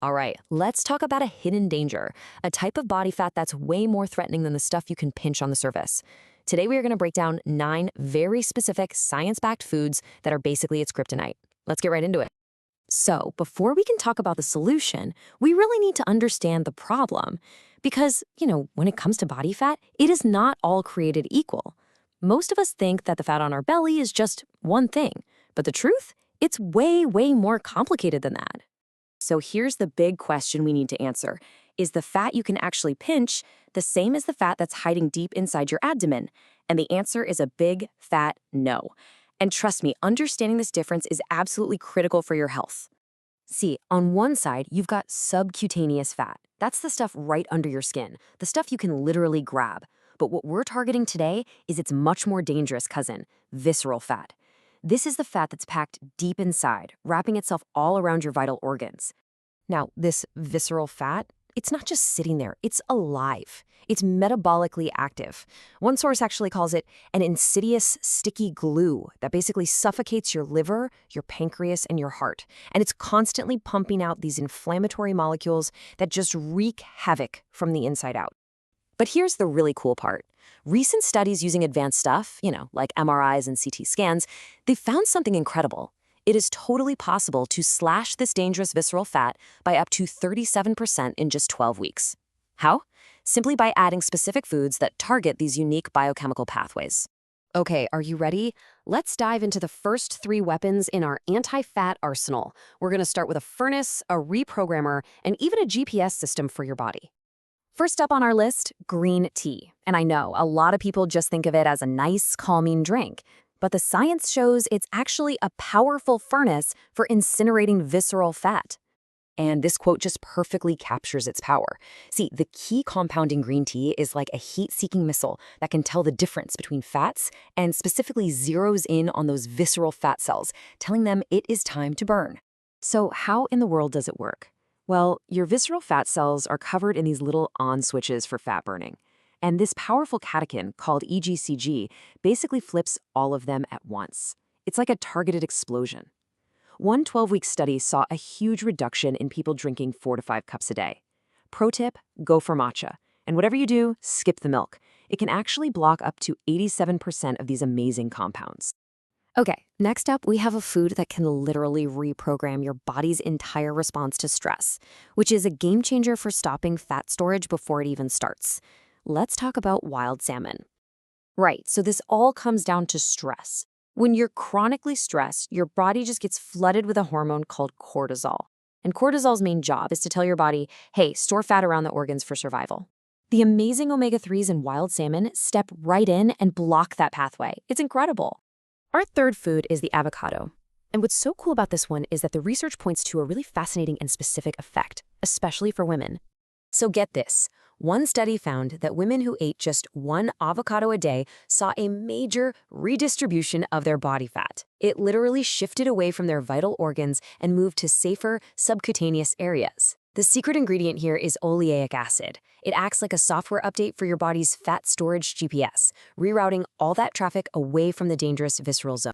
All right, let's talk about a hidden danger, a type of body fat that's way more threatening than the stuff you can pinch on the surface. Today, we are going to break down 9 very specific science-backed foods that are basically its kryptonite. Let's get right into it. So, before we can talk about the solution, we really need to understand the problem. Because, when it comes to body fat, it is not all created equal. Most of us think that the fat on our belly is just one thing, but the truth? It's way, way more complicated than that. So here's the big question we need to answer. Is the fat you can actually pinch the same as the fat that's hiding deep inside your abdomen? And the answer is a big, fat no. And trust me, understanding this difference is absolutely critical for your health. See, on one side, you've got subcutaneous fat. That's the stuff right under your skin, the stuff you can literally grab. But what we're targeting today is its much more dangerous cousin, visceral fat. This is the fat that's packed deep inside, wrapping itself all around your vital organs. Now, this visceral fat, it's not just sitting there, it's alive. It's metabolically active. One source actually calls it an insidious, sticky glue that basically suffocates your liver, your pancreas, and your heart. And it's constantly pumping out these inflammatory molecules that just wreak havoc from the inside out. But here's the really cool part. Recent studies using advanced stuff, like MRIs and CT scans, they found something incredible. It is totally possible to slash this dangerous visceral fat by up to 37% in just 12 weeks. How? Simply by adding specific foods that target these unique biochemical pathways. Okay, are you ready? Let's dive into the first 3 weapons in our anti-fat arsenal. We're going to start with a furnace, a reprogrammer, and even a GPS system for your body. First up on our list, green tea. And I know, a lot of people just think of it as a nice, calming drink. But the science shows it's actually a powerful furnace for incinerating visceral fat. And this quote just perfectly captures its power. See, the key compound in green tea is like a heat-seeking missile that can tell the difference between fats and specifically zeroes in on those visceral fat cells, telling them it is time to burn. So how in the world does it work? Well, your visceral fat cells are covered in these little on switches for fat burning. And this powerful catechin, called EGCG, basically flips all of them at once. It's like a targeted explosion. One 12-week study saw a huge reduction in people drinking 4 to 5 cups a day. Pro tip, go for matcha. And whatever you do, skip the milk. It can actually block up to 87% of these amazing compounds. Okay, next up, we have a food that can literally reprogram your body's entire response to stress, which is a game changer for stopping fat storage before it even starts. Let's talk about wild salmon. Right, so this all comes down to stress. When you're chronically stressed, your body just gets flooded with a hormone called cortisol. And cortisol's main job is to tell your body, hey, store fat around the organs for survival. The amazing omega-3s in wild salmon step right in and block that pathway. It's incredible. Our third food is the avocado. And what's so cool about this one is that the research points to a really fascinating and specific effect, especially for women. So get this. One study found that women who ate just 1 avocado a day saw a major redistribution of their body fat. It literally shifted away from their vital organs and moved to safer subcutaneous areas. The secret ingredient here is oleic acid. It acts like a software update for your body's fat storage GPS, rerouting all that traffic away from the dangerous visceral zone.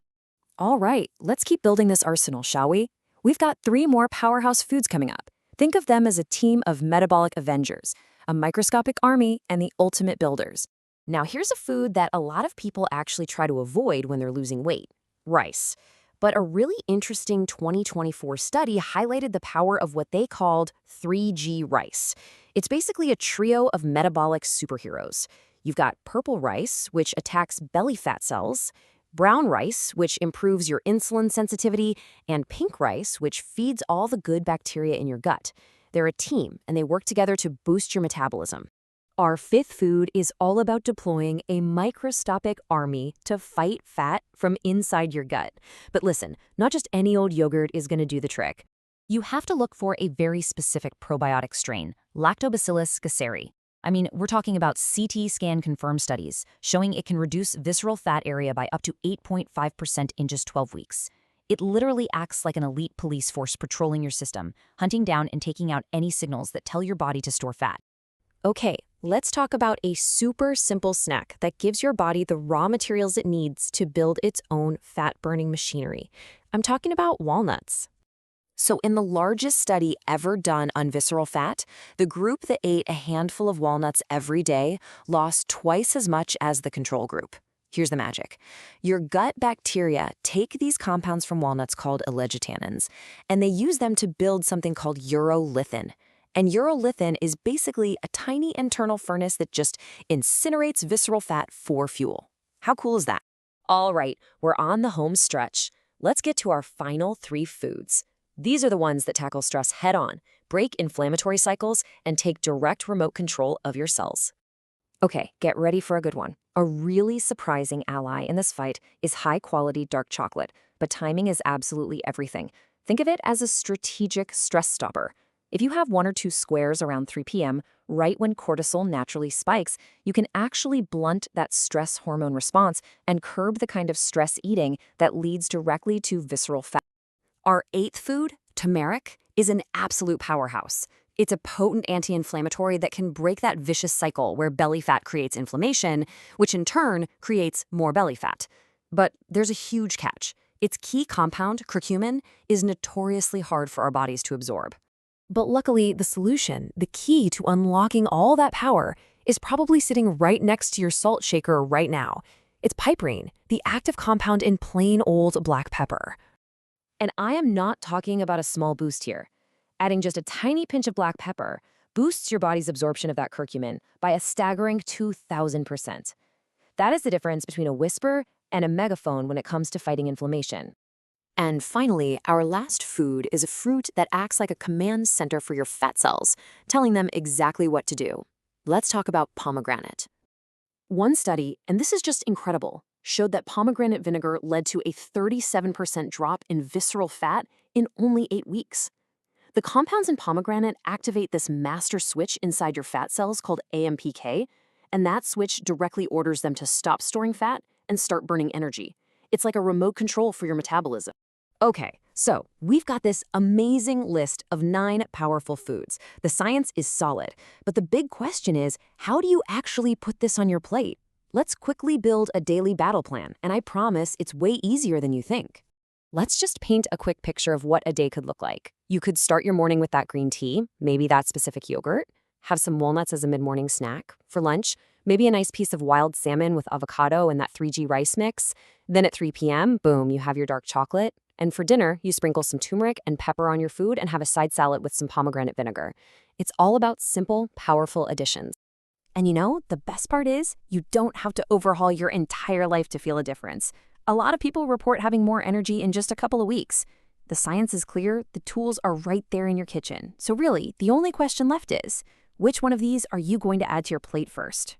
All right, let's keep building this arsenal, shall we? We've got 3 more powerhouse foods coming up. Think of them as a team of metabolic avengers, a microscopic army, and the ultimate builders. Now, here's a food that a lot of people actually try to avoid when they're losing weight: rice. But a really interesting 2024 study highlighted the power of what they called 3G rice. It's basically a trio of metabolic superheroes. You've got purple rice, which attacks belly fat cells, brown rice, which improves your insulin sensitivity, and pink rice, which feeds all the good bacteria in your gut. They're a team, and they work together to boost your metabolism. Our 5th food is all about deploying a microscopic army to fight fat from inside your gut. But listen, not just any old yogurt is going to do the trick. You have to look for a very specific probiotic strain, Lactobacillus gasseri. I mean, we're talking about CT scan confirmed studies showing it can reduce visceral fat area by up to 8.5% in just 12 weeks. It literally acts like an elite police force patrolling your system, hunting down and taking out any signals that tell your body to store fat. Okay, let's talk about a super simple snack that gives your body the raw materials it needs to build its own fat-burning machinery. I'm talking about walnuts. So, in the largest study ever done on visceral fat, the group that ate a handful of walnuts every day lost twice as much as the control group. Here's the magic. Your gut bacteria take these compounds from walnuts called allegitannins, and they use them to build something called urolithin. And urolithin is basically a tiny internal furnace that just incinerates visceral fat for fuel. How cool is that? All right, we're on the home stretch. Let's get to our final 3 foods. These are the ones that tackle stress head-on, break inflammatory cycles, and take direct remote control of your cells. Okay, get ready for a good one. A really surprising ally in this fight is high-quality dark chocolate, but timing is absolutely everything. Think of it as a strategic stress stopper. If you have 1 or 2 squares around 3 p.m., right when cortisol naturally spikes, you can actually blunt that stress hormone response and curb the kind of stress eating that leads directly to visceral fat. Our 8th food, turmeric, is an absolute powerhouse. It's a potent anti-inflammatory that can break that vicious cycle where belly fat creates inflammation, which in turn creates more belly fat. But there's a huge catch. Its key compound, curcumin, is notoriously hard for our bodies to absorb. But luckily, the solution, the key to unlocking all that power, is probably sitting right next to your salt shaker right now. It's piperine, the active compound in plain old black pepper. And I am not talking about a small boost here. Adding just a tiny pinch of black pepper boosts your body's absorption of that curcumin by a staggering 2,000%. That is the difference between a whisper and a megaphone when it comes to fighting inflammation. And finally, our last food is a fruit that acts like a command center for your fat cells, telling them exactly what to do. Let's talk about pomegranate. One study, and this is just incredible, showed that pomegranate vinegar led to a 37% drop in visceral fat in only 8 weeks. The compounds in pomegranate activate this master switch inside your fat cells called AMPK, and that switch directly orders them to stop storing fat and start burning energy. It's like a remote control for your metabolism. Okay, so we've got this amazing list of 9 powerful foods. The science is solid, but the big question is, how do you actually put this on your plate? Let's quickly build a daily battle plan, and I promise it's way easier than you think. Let's just paint a quick picture of what a day could look like. You could start your morning with that green tea, maybe that specific yogurt, have some walnuts as a mid-morning snack. For lunch, maybe a nice piece of wild salmon with avocado and that 3G rice mix. Then at 3 p.m., boom, you have your dark chocolate. And for dinner, you sprinkle some turmeric and pepper on your food and have a side salad with some pomegranate vinegar. It's all about simple, powerful additions. And you know, the best part is, you don't have to overhaul your entire life to feel a difference. A lot of people report having more energy in just a couple of weeks. The science is clear, the tools are right there in your kitchen. So really, the only question left is, which one of these are you going to add to your plate first?